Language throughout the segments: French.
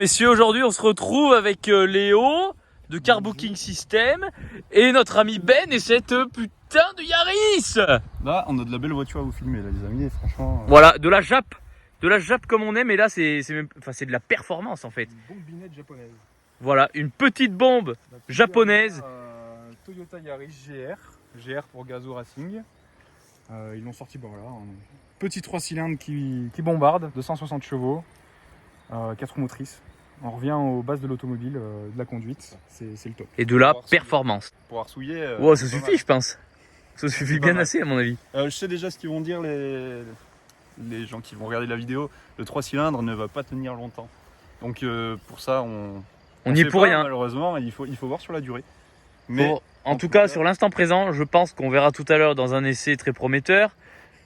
Messieurs, aujourd'hui on se retrouve avec Léo de Carbo King System et notre ami Ben et cette putain de Yaris. Là, on a de la belle voiture à vous filmer, là, les amis, franchement. Voilà, de la Jap comme on aime, et là c'est de la performance en fait. Une bombinette japonaise. Voilà, une petite bombe japonaise. Toyota Yaris GR pour Gazoo Racing. Ils l'ont sorti, voilà, un petit 3 cylindres qui bombarde, 260 chevaux, 4 roues motrices. On revient aux bases de l'automobile, de la conduite, c'est le top. Et de la performance. Pour arsouiller. Ouais, ça suffit, je pense. Ça suffit bien assez à mon avis. Je sais déjà ce qu'ils vont dire les gens qui vont regarder la vidéo. Le 3 cylindres ne va pas tenir longtemps. Donc pour ça, on n'y est pour rien. Malheureusement, il faut voir sur la durée. Mais bon, en tout cas, sur l'instant présent, je pense qu'on verra tout à l'heure dans un essai très prometteur.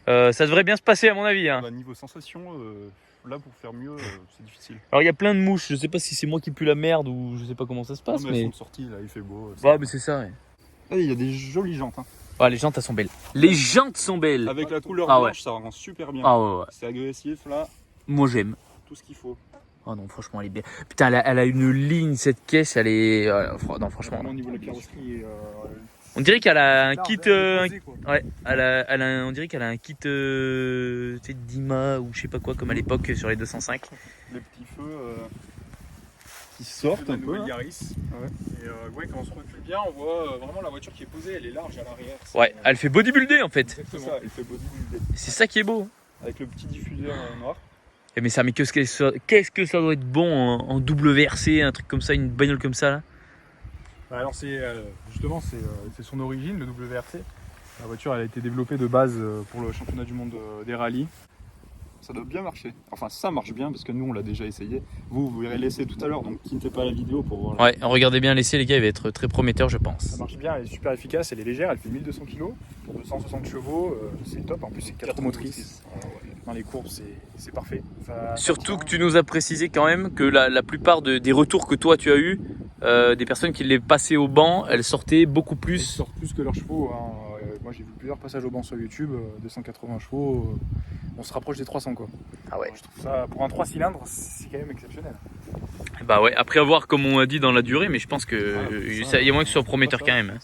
Ça devrait bien se passer à mon avis. Hein. Bah, niveau sensation, là pour faire mieux, c'est difficile. Alors il y a plein de mouches, je sais pas si c'est moi qui pue la merde ou je sais pas comment ça se passe. Non, mais elles sont sorties, là, il fait beau. Ouais, mais c'est ça. Ouais. Ah, il y a des jolies jantes. Hein. Ah, les jantes elles sont belles. Les jantes sont belles. Avec la couleur blanche, ouais. Ça rend super bien. Ah ouais. C'est agressif là. Moi j'aime. Tout ce qu'il faut. Oh non, franchement elle est bien. Putain, elle a une ligne cette caisse, elle est. Non, franchement. Au niveau de la carrosserie. On dirait qu'elle a un kit. Posé, ouais, on dirait qu'elle a un kit d'IMA ou je sais pas quoi, comme à l'époque sur les 205. Les petits feux qui sortent un peu. Yaris. Ouais. Et ouais, quand on se recule bien, on voit vraiment la voiture qui est posée, elle est large à l'arrière. Ouais, elle fait bodybuilder en fait. C'est ça, elle fait bodybuilder. C'est ça qui est beau. Avec le petit diffuseur noir. Et mais ça, mais qu'est-ce que ça doit être bon en WRC, un truc comme ça, une bagnole comme ça là. Alors c'est justement c'est son origine, le WRC. La voiture elle a été développée de base pour le championnat du monde des rallyes. Ça doit bien marcher. Enfin ça marche bien parce que nous on l'a déjà essayé. Vous verrez l'essai tout à l'heure, donc quittez pas la vidéo pour voir. Ouais, regardez bien l'essai les gars, il va être très prometteur je pense. Ça marche bien, elle est super efficace, elle est légère, elle fait 1200 kg pour 260 chevaux, c'est top. En plus c'est 4 roues motrices. Dans les courbes c'est parfait. Surtout que tu nous as précisé quand même que la plupart des retours que toi tu as eu, des personnes qui les passaient au banc, elles sortaient beaucoup plus. Elles sortent plus que leurs chevaux. Hein. Moi j'ai vu plusieurs passages au banc sur YouTube, 280 chevaux, on se rapproche des 300 quoi. Ah ouais. Je trouve ça, pour un 3 cylindres, c'est quand même exceptionnel. Bah ouais, après avoir comme on a dit dans la durée, mais je pense que il y a moins que ce soit prometteur quand même.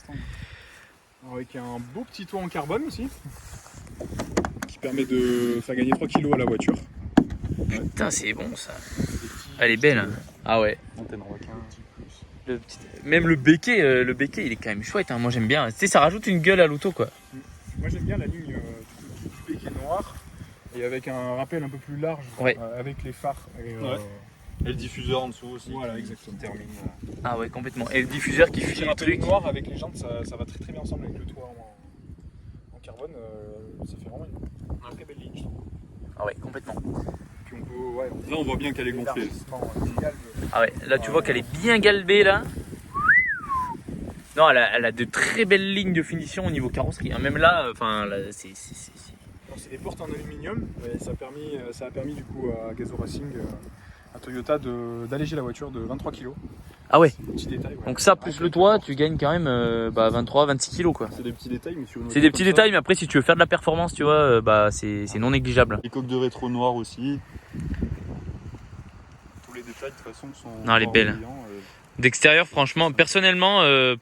Avec un beau petit toit en carbone aussi, qui permet de faire gagner 3 kg à la voiture. Putain, c'est bon ça. Elle est belle. Hein. Ah ouais. Antenne requin. Même le béquet, il est quand même chouette. Hein. Moi j'aime bien. Tu sais, ça rajoute une gueule à l'auto quoi. Moi j'aime bien la ligne du béquet noir et avec un rappel un peu plus large, ouais. Avec les phares. Et le diffuseur en dessous aussi. Voilà, exactement. Termine. Ah ouais, complètement. Et le diffuseur qui file le truc. Noir avec les jantes, ça va très très bien ensemble avec le toit en carbone. Ça fait vraiment une très belle ligne, je trouve. Ah ouais, complètement. Puis on peut, là on voit bien qu'elle est gonflée. Ah ouais, là tu vois qu'elle est bien galbée là. Non, elle a de très belles lignes de finition au niveau carrosserie. Hein. Même là, enfin, c'est des portes en aluminium. Et ça a permis du coup à Gazoo Racing, à Toyota, d'alléger la voiture de 23 kg. Ah ouais. Petit détail, ouais. Donc ça plus le toit, tu gagnes quand même 23-26 kg quoi. C'est des petits détails, mais c'est des petits détails, mais après si tu veux faire de la performance, tu vois, c'est non négligeable. Les coques de rétro noires aussi. Tous les détails de toute façon sont. Non, elle est belle. D'extérieur, franchement, personnellement, à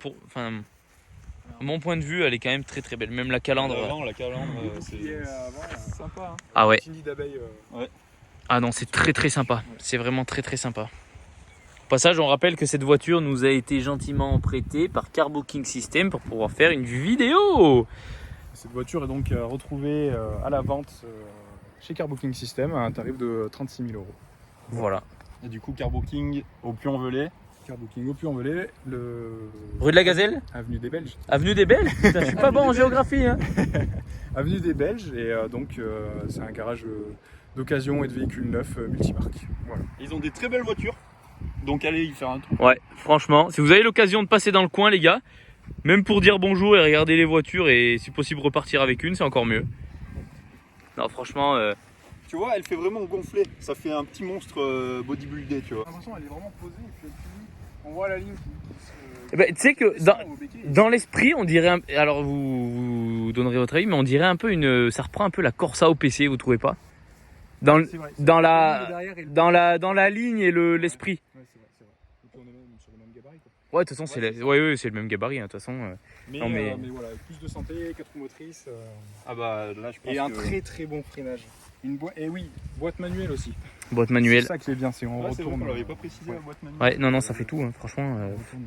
mon point de vue, elle est quand même très très belle. Même la calandre. La calandre, c'est sympa. Hein. Ah ouais. Ouais. Ah non, c'est très très sympa. C'est vraiment très très sympa. Au passage, on rappelle que cette voiture nous a été gentiment prêtée par Carbo King System pour pouvoir faire une vidéo. Cette voiture est donc retrouvée à la vente chez Carbo King System à un tarif de 36 000 €. Voilà. Et du coup, Carbo King au Puy-en-Velay. Carbo King au Puy-en-Velay, rue de la Gazelle. Avenue des Belges. Avenue des Belges. Putain, je suis pas bon en géographie. Hein. Avenue des Belges et donc c'est un garage d'occasion et de véhicules neufs multimarques. Voilà. Ils ont des très belles voitures. Donc allez y faire un tour. Ouais, franchement, si vous avez l'occasion de passer dans le coin les gars, même pour dire bonjour et regarder les voitures et si possible repartir avec une, c'est encore mieux. Non, franchement... Tu vois, elle fait vraiment gonfler. Ça fait un petit monstre bodybuildé, tu vois. J'ai l'impression qu'elle est vraiment posée et puis on voit la ligne qui tu sais que dans l'esprit, on dirait... Alors vous donnerez votre avis, mais on dirait un peu ça reprend un peu la Corsa OPC, vous trouvez pas? Dans, C'est vrai, dans, le la, derrière et le- dans la ligne et l'esprit. Ouais, c'est vrai, c'est vrai. Et puis on est même sur le même gabarit, quoi. Ouais, de toute façon, c'est le même gabarit, hein, de toute façon. Mais, Non, mais- mais voilà, avec plus de santé, 4 roues motrices. Ah bah là, je pense Et un que... très très bon freinage. Et oui, boîte manuelle aussi. Boîte C'est manuelle. ça qui est bien, c'est on Ouais, c'est vrai retourne. qu'on l'avait pas précisé, ouais. la boîte manuelle. Ouais, non, ça fait tout, hein, franchement. On retourne,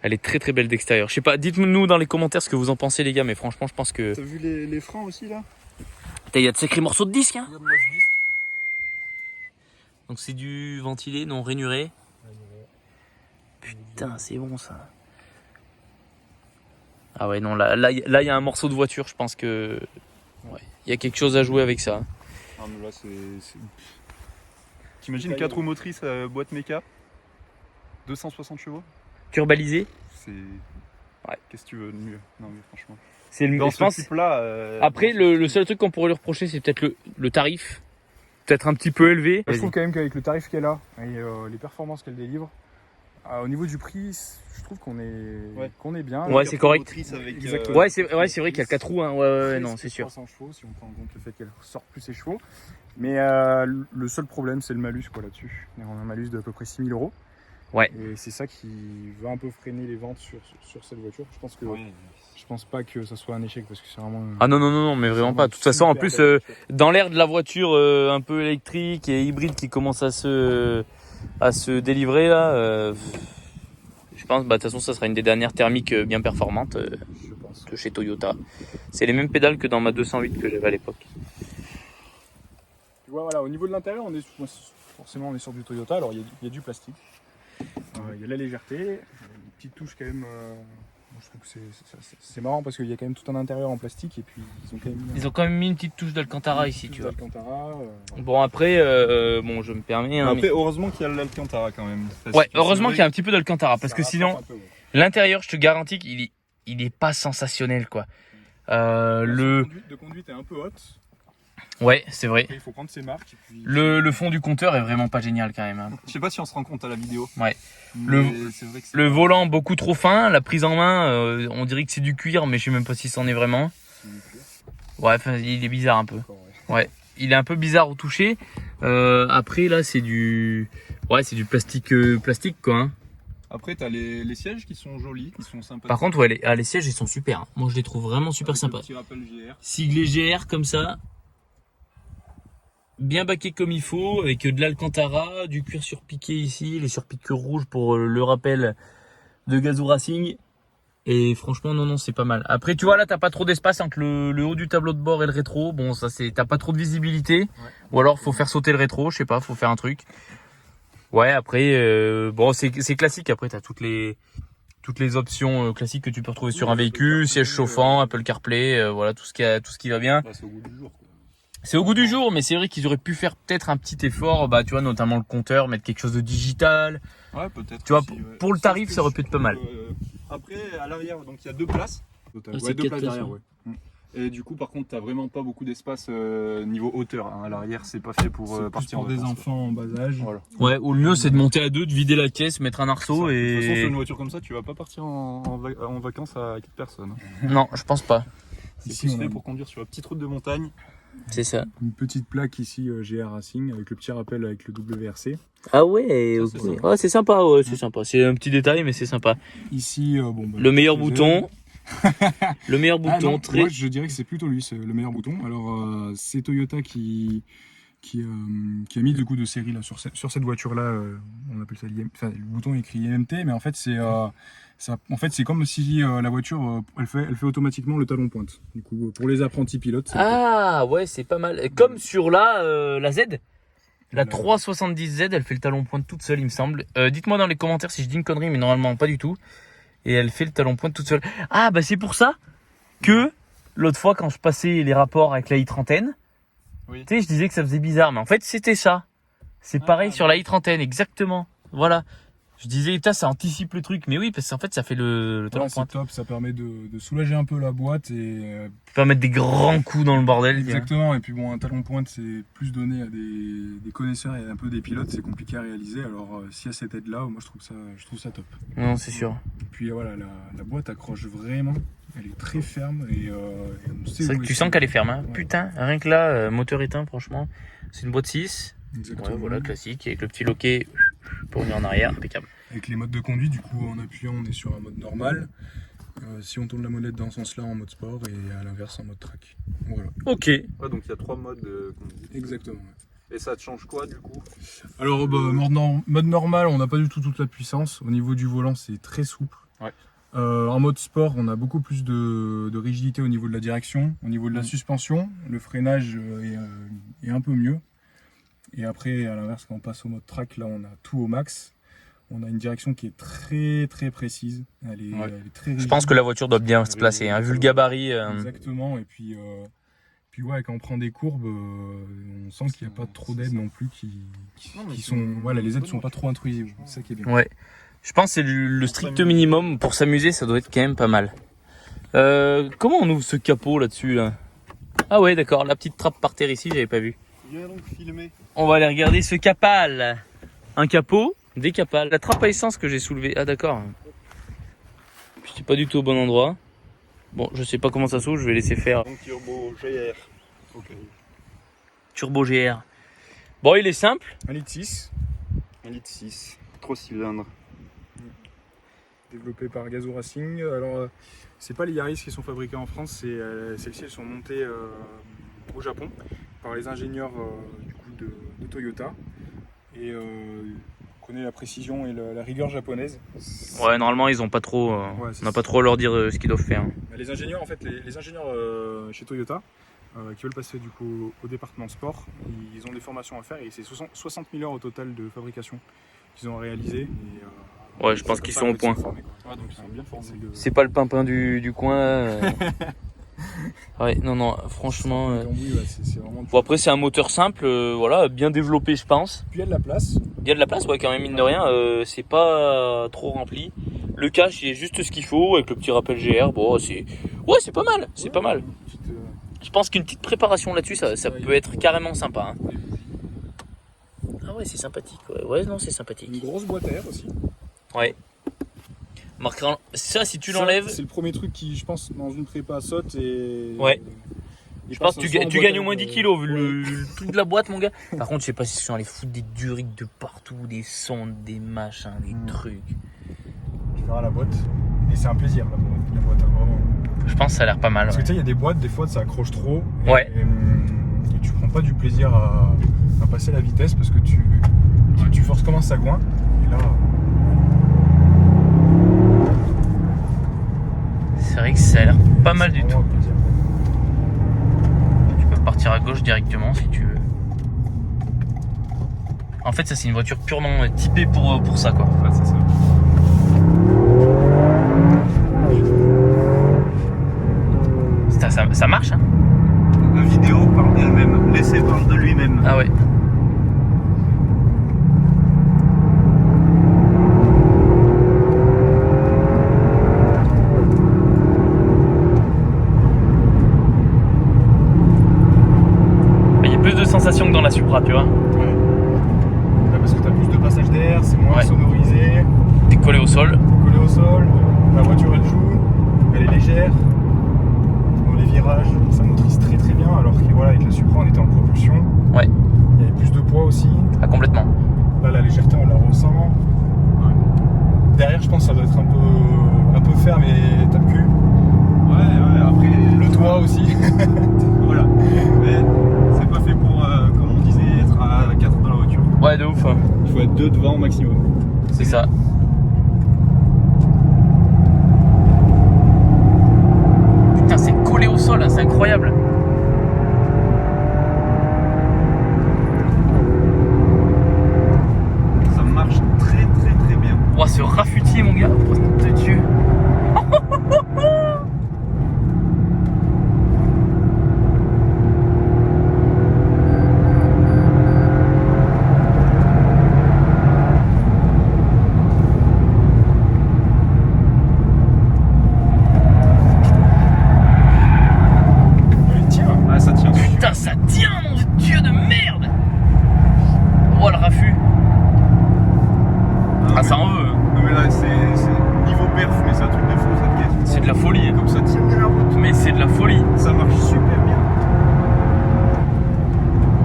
Elle est très très belle d'extérieur. Je sais pas, dites-nous dans les commentaires ce que vous en pensez, les gars, mais franchement, je pense que. T'as vu les freins aussi là? Il y a de sacrés morceaux de disques, hein. Regarde-moi ce disque. Donc c'est du ventilé non rainuré. Putain, c'est bon ça. Ah ouais, non, là, il y a un morceau de voiture, je pense que. Ouais, il y a quelque chose à jouer avec ça. Ah mais là T'imagines 4 roues motrices, boîte méca, 260 chevaux? Turbalisé. C'est... Ouais. Qu'est-ce que tu veux de mieux? Non mais franchement. C'est le Dans je ce pense. type-là... Après, le seul truc qu'on pourrait lui reprocher, c'est peut-être le tarif. Peut-être un petit peu élevé. Je trouve quand même qu'avec le tarif qu'elle a et les performances qu'elle délivre, au niveau du prix, je trouve qu'on est bien. Ouais, c'est correct. Exactement. Ouais, c'est vrai qu'il y a 4 roues. Hein. Ouais, non, c'est sûr. 300 chevaux, si on prend en compte le fait qu'elle sort plus ses chevaux. Mais le seul problème, c'est le malus quoi là-dessus. On a un malus de à peu près 6 000 €. Ouais. Et c'est ça qui va un peu freiner les ventes sur cette voiture. Je pense pas que ça soit un échec parce que c'est vraiment. Ah non, mais vraiment pas. De toute façon, en plus, dans l'ère de la voiture un peu électrique et hybride qui commence à se délivrer là, je pense, de toute façon, ça sera une des dernières thermiques bien performantes Je pense. de chez Toyota. C'est les mêmes pédales que dans ma 208 que j'avais à l'époque. Tu vois, voilà, au niveau de l'intérieur, forcément on est sur du Toyota. Alors il y a du plastique, il y a de la légèreté, il y a une petite touche quand même. Je trouve que c'est marrant parce qu'il y a quand même tout un intérieur en plastique et puis ils ont quand même mis une petite touche d'Alcantara ici, tu vois. d'Alcantara. Bon après, bon je me permets. Hein, Après, heureusement qu'il y a l'Alcantara quand même. ouais, heureusement qu'il y a un petit peu d'Alcantara parce que sinon, un peu, ouais. l'intérieur, je te garantis qu'il est pas sensationnel quoi. Le de conduite est un peu haute. Ouais, c'est vrai. Il faut prendre ses marques. Et puis... Le fond du compteur est vraiment pas génial quand même. Hein. Je sais pas si on se rend compte à la vidéo. Ouais. Mais c'est vrai que c'est Le pas- volant beaucoup trop fin, la prise en main, on dirait que c'est du cuir, mais je sais même pas si c'en est vraiment. Ouais, enfin, il est bizarre un peu. Ouais, il est un peu bizarre au toucher. Après là, c'est du plastique, plastique quoi. Hein. Après, t'as les sièges qui sont jolis, qui sont sympas. Par contre, ouais, les sièges ils sont super. Hein. Moi, je les trouve vraiment super Avec sympas. le petit rappel GR. Siglé GR comme ça. Bien baqué comme il faut, avec de l'Alcantara, du cuir surpiqué ici, les surpiqûres rouges pour le rappel de Gazoo Racing. Et franchement, non, c'est pas mal. Après, tu vois, là, t'as pas trop d'espace entre le haut du tableau de bord et le rétro. Bon, ça, t'as pas trop de visibilité. Ouais. Ou alors, faut faire sauter le rétro, je sais pas, faut faire un truc. Ouais, après, bon, c'est classique. Après, t'as toutes les options classiques que tu peux retrouver sur un véhicule, siège chauffant, Apple CarPlay, voilà, tout ce qui va bien. Bah, c'est au goût du jour, quoi. C'est au goût du jour, mais c'est vrai qu'ils auraient pu faire peut-être un petit effort, bah tu vois, notamment le compteur, mettre quelque chose de digital. Ouais, peut-être. Tu vois, aussi, ouais. pour le tarif, ça aurait pu être pas mal. Après, à l'arrière, donc il y a 2 places. Total. C'est Ouais, deux 4 places places, derrière, ouais. ouais. Et du coup, par contre, t'as vraiment pas beaucoup d'espace niveau hauteur. Hein. À l'arrière, c'est pas fait pour C'est plus partir pour en des vacances, enfants en bas âge. Voilà. Ouais, ou le mieux, c'est de monter à deux, de vider la caisse, mettre un arceau De toute façon, et... sur une voiture comme ça, tu vas pas partir en vacances à 4 personnes. Non, je pense pas. C'est Ici, plus on fait a pour conduire sur la petite route de montagne. C'est ça. une petite plaque ici GR Racing avec le petit rappel avec le WRC. Ah ouais, Ça, ok. Ouais, c'est sympa, ouais, c'est sympa. C'est un petit détail, mais c'est sympa. Ici, bon, bah, Le meilleur je bouton. Le meilleur Ah bouton, non, très... moi je dirais que c'est plutôt lui, c'est le meilleur bouton. Alors c'est Toyota qui a mis du coup de série là sur cette voiture là, on appelle ça enfin, le bouton est écrit IMT, mais en fait c'est comme si la voiture elle fait automatiquement le talon pointe. Du coup pour les apprentis pilotes. Ah ouais, c'est pas mal. Comme sur la Z. La La- 370Z, elle fait le talon pointe toute seule, il me semble. Dites-moi dans les commentaires si je dis une connerie, mais normalement pas du tout. Et elle fait le talon pointe toute seule. Ah bah c'est pour ça que l'autre fois quand je passais les rapports avec la i30N, Oui. tu sais, je disais que ça faisait bizarre, mais en fait c'était ça. C'est pareil sur la i30N, exactement. Voilà. Je disais, putain, ça anticipe le truc, mais oui, parce qu'en fait ça fait le talon Voilà, c'est pointe. top, ça permet de soulager un peu la boîte et Tu peux mettre des grands coups dans le bordel. exactement. Et puis bon, un talon pointe c'est plus donné à des connaisseurs et un peu des pilotes, c'est compliqué à réaliser. Alors s'il y a cette aide là, moi je trouve ça top. Non, c'est sûr. Puis voilà, la boîte accroche vraiment, elle est très ferme et on sait C'est vrai où que elle tu se- sens qu'elle est ferme. Hein. Ouais. Putain, rien que là, moteur éteint, franchement. C'est une boîte 6. Exactement. Ouais, voilà, classique, avec le petit loquet pour venir en arrière, impeccable. Avec les modes de conduite, du coup, en appuyant, on est sur un mode normal. Si on tourne la molette dans ce sens-là, en mode sport, et à l'inverse, en mode track. Voilà. Ok. Ouais, donc il y a 3 modes de conduite. Exactement. Ouais. Et ça te change quoi du coup? Alors, mode normal, on n'a pas du tout toute la puissance. Au niveau du volant, c'est très souple. Ouais. En mode sport, on a beaucoup plus de rigidité au niveau de la direction, au niveau de la suspension. Le freinage est un peu mieux. Et après, à l'inverse, quand on passe au mode track, là, on a tout au max. On a une direction qui est très très précise. Elle est très rigide. Je pense que la voiture doit bien se placer, hein, vu le gabarit. Exactement. Et puis ouais, quand on prend des courbes, on sent qu'il n'y a pas trop d'aides non plus qui sont. Voilà, les aides ne sont pas trop intrusives. C'est ça qui est bien. Ouais. Je pense que c'est le strict minimum. Pour s'amuser, ça doit être quand même pas mal. Comment on ouvre ce capot là-dessus là? Ah ouais, d'accord. La petite trappe par terre ici, j'avais pas vu. Viens donc filmer. On va aller regarder ce capal. Un capot, des capales. La trappe à essence que j'ai soulevée. Ah d'accord. Je suis pas du tout au bon endroit. Bon, je sais pas comment ça s'ouvre, je vais laisser faire. Donc turbo GR. Ok. Turbo GR. Bon, il est simple. 1,6 litre. 1,6 litre, 3 cylindres. Développé par Gazoo Racing. Alors, c'est pas les Yaris qui sont fabriqués en France, celles-ci elles sont montées au Japon par les ingénieurs du coup de Toyota. Et on connaît la précision et la rigueur japonaise. Ouais, normalement, ils ont pas trop. Ouais, on n'a pas trop à leur dire ce qu'ils doivent faire. Les ingénieurs, en fait, les ingénieurs chez Toyota qui veulent passer du coup au département sport, ils ont des formations à faire et c'est 60 000 heures au total de fabrication qu'ils ont réalisé. Et, Ouais, je pense qu'ils sont au point. Ouais, donc ils sont bien formés. C'est pas le pimpin du coin là. Ouais, non, franchement. Oui, ouais, c'est vraiment. Bon, après, c'est un moteur simple, voilà, bien développé, je pense. Puis il y a de la place. Il y a de la place, ouais, quand même, mine de rien, c'est pas trop rempli. Le cache, il y a juste ce qu'il faut, avec le petit rappel GR. Bon, c'est pas mal, c'est pas mal. Je pense qu'une petite préparation là-dessus, ça peut être carrément sympa. Hein. Ah ouais, c'est sympathique. Ouais, non, c'est sympathique. Une grosse boîte à air aussi. Ouais. Marquera, ça, si tu l'enlèves. C'est le premier truc qui, je pense, dans une prépa saute et. Ouais. Je pense que tu gagnes au moins 10 kilos vu ouais. toute la boîte, mon gars. Par contre, je sais pas si ils sont allés foutre des duriques de partout, des sondes, des machins, des trucs. Tu verras la boîte. Et c'est un plaisir, la boîte, hein, vraiment. Je pense que ça a l'air pas mal. Parce que Ouais. tu sais, il y a des boîtes, des fois, ça accroche trop. Ouais. Et tu prends pas du plaisir à passer la vitesse parce que tu forces comme un sagouin. Et là. C'est vrai que ça a l'air pas mal du tout. Un plaisir. Tu peux partir à gauche directement si tu veux. En fait, ça, c'est une voiture purement typée pour ça, quoi. Ouais, c'est ça. Ça marche, hein? La vidéo parle d'elle-même, l'essai parle de lui-même. Ah ouais. Il y a plus de sensations que dans la Supra, tu vois. Ouais. Là, parce que tu as plus de passage d'air, c'est moins Ouais. sonorisé, T'es collé au sol. collé au sol, la voiture elle joue, elle est légère. Dans les virages, ça motorise très très bien, alors que voilà, avec la Supra on était en propulsion. Ouais. Il y avait plus de poids aussi. Ah, complètement. Là la légèreté on la ressent. Ouais. Derrière je pense que ça doit être un peu ferme et tape cul. Ouais, après. Le toit aussi. Voilà. Mais c'est pas fait pour, comme on disait, être à 4 dans la voiture. Ouais, de ouf. Hein. Il faut être 2 devant au maximum. C'est ça. Putain, c'est collé au sol, hein, c'est incroyable. Ça marche très très très bien. Ouah, ce rafutier, mon gars. Oh, nom de Dieu. Il tire. Ah, ça tient. Putain, ça tient, nom de Dieu de merde. Oh, le raffut. Ah, ça en veut. Hein. Non mais là c'est niveau perf, mais c'est un truc de fou cette caisse. C'est de la folie. Hein. Comme ça tient bien la route. Mais c'est de la folie. Ça marche super bien.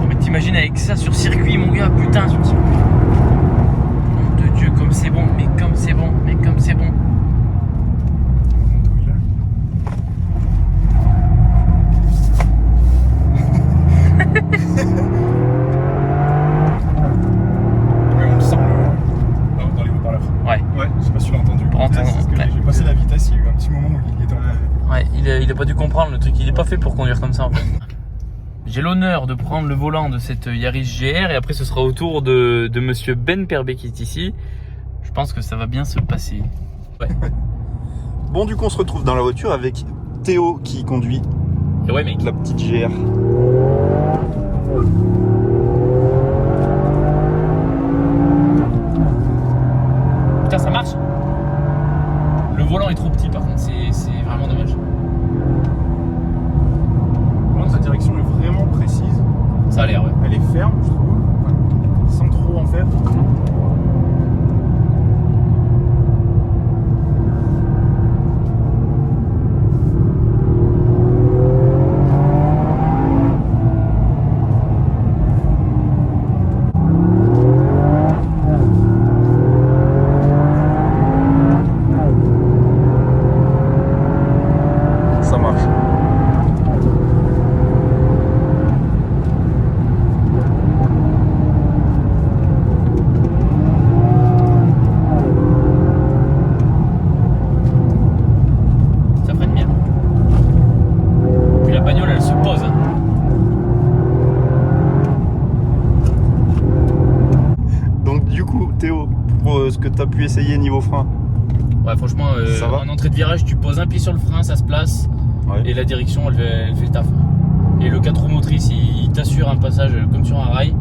Oh, mais t'imagines avec ça sur circuit, mon gars, putain, sur circuit. Nom de Dieu, comme c'est bon, mais comme c'est bon, mais comme c'est bon. Ouais, on le sent dans les haut-parleurs. Ouais. Ouais, je sais pas si tu l'as entendu. Pour entendre, C'est ce que ouais. j'ai passé la vitesse, il y a eu un petit moment où il était en Ouais, il a pas dû comprendre le truc, il est pas fait pour conduire comme ça en fait. J'ai l'honneur de prendre le volant de cette Yaris GR et après ce sera au tour de monsieur Ben Perbé qui est ici. Je pense que ça va bien se passer. Ouais. Bon, du coup, on se retrouve dans la voiture avec Théo qui conduit Et ouais mec. la petite GR. Putain ça marche. Le volant est trop petit par contre, c'est vraiment dommage. Par contre, sa direction est vraiment précise. Ça a l'air ouais. Elle est ferme, je trouve. Sans trop en faire. Ça marche. Ça freine bien. Puis la bagnole elle se pose. Hein. Donc, du coup, Théo, pour ce que tu as pu essayer niveau frein, Ouais franchement Ça va en entrée de virage tu poses un pied sur le frein, ça se place ouais. et la direction elle fait le taf. Et le 4 roues motrices il t'assure un passage comme sur un rail.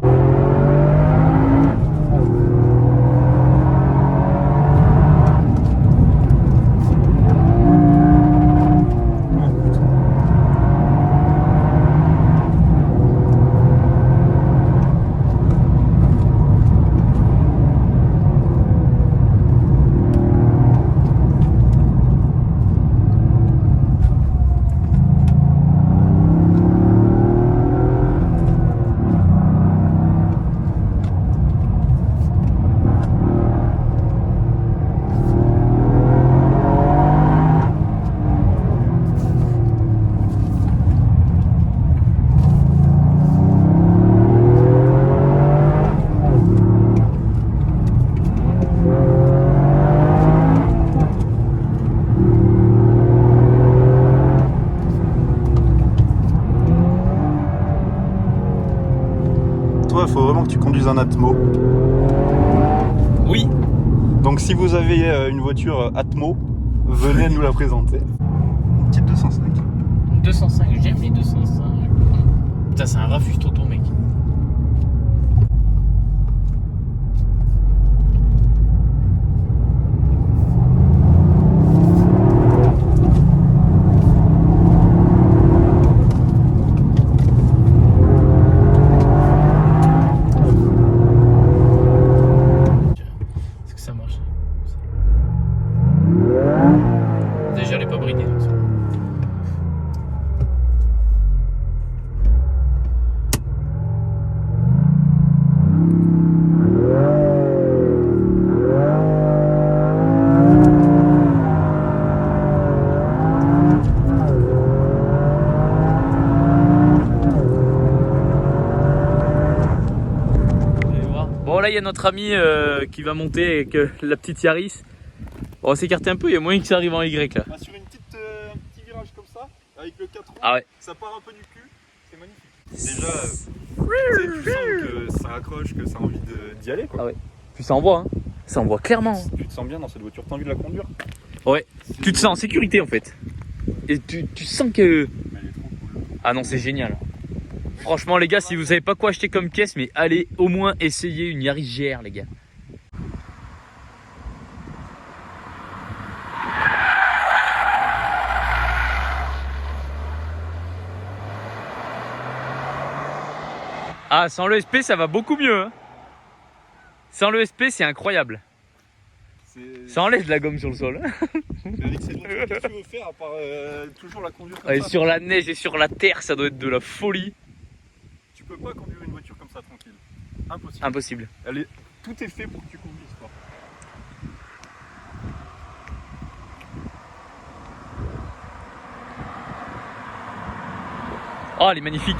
Toi, il faut vraiment que tu conduises un Atmo. Oui. Donc, si vous avez une voiture Atmo, venez nous la présenter. Une petite 205. 205, j'aime les 205. Putain, c'est un Rafus Toto, mec. Est-ce que ça marche? Déjà, elle est pas bridée. Donc ça va. Bon là il y a notre ami qui va monter avec la petite Yaris. On va s'écarter un peu, il y a moyen que ça arrive en Y là. Bah, sur une petite, un petit virage comme ça, avec le 4 roues, Ah ouais. ça part un peu du cul, c'est magnifique. Déjà, tu sens que ça accroche, que ça a envie d'y aller quoi. Ah ouais. Puis ça envoie, hein. Ça envoie clairement. Tu te sens bien dans cette voiture, t'as envie de la conduire. Ouais. Tu te sens en sécurité en fait. Et tu sens que... Mais elle est trop cool. Ah non c'est génial. Franchement les gars, si vous savez pas quoi acheter comme caisse, mais allez au moins essayer une Yaris GR les gars. Ah sans le SP ça va beaucoup mieux hein. Sans le SP c'est incroyable. Ça enlève de la gomme sur le sol. Avec ces autres trucs que tu veux faire à part toujours la conduire comme Et ça. sur la neige et sur la terre ça doit être de la folie. Tu peux pas conduire une voiture comme ça. ça tranquille. Impossible. Impossible. Tout est fait pour que tu couvres l'histoire. Oh, elle est magnifique.